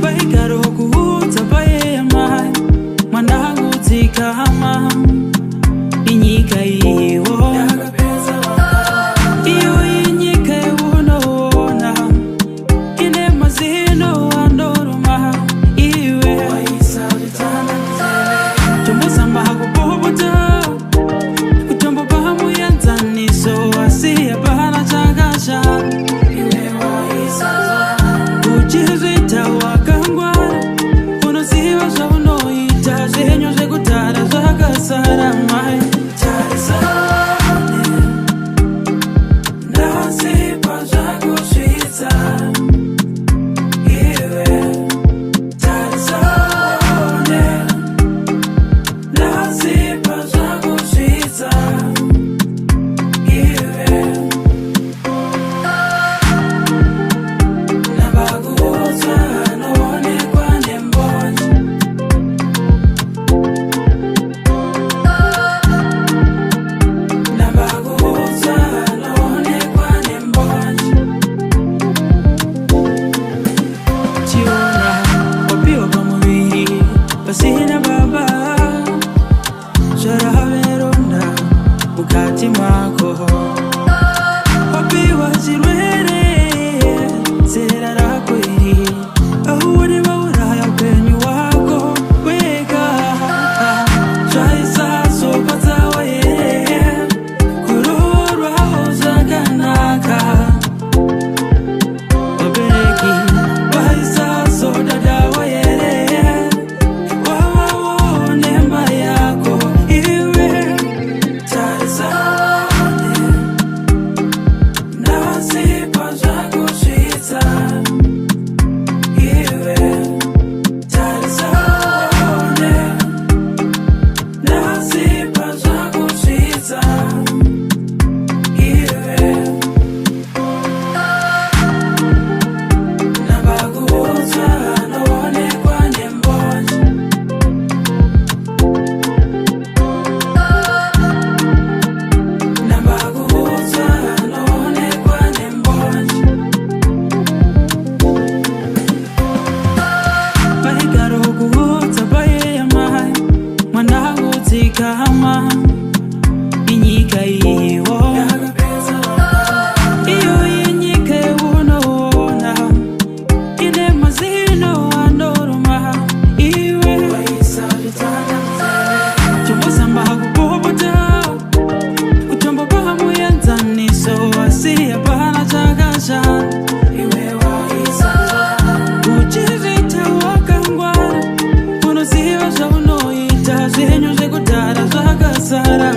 Baikaro kuhuta baye amai Mandangu tikama Inyika iwo Iyo inyika iwunoona Ine mazino andoruma Iwe Tumbusa mahaku bobuta Kutumbu bahamu yanzaniso Asiya bahana chagasha Iwe waisaza Uchizita wakangwa Unoziwa za unoita Zenyo zekutara zakasara mai Tarisane Nasipa zakusita Iwe Tarisane Nasipa zakusita Iwe Pasina baba Shara veronda Ukati mako Hopi wazirwere Sera rako iri Ahuri waura ya penyu wako Weka Shaisa sopata wae Kururwa hozaganaka Obereki Waisa sodada wae Kama inyika iwo Iyo inyika iwunoona Ine mazino andoruma Iwe Tumbusa mahaku bobuta Kutumbu bahamu yanzaniso Asiya bahana chagasha Iwe waisaza Uchizita wakangwa Unoziwa za unoita Zenyo zekutara zakasara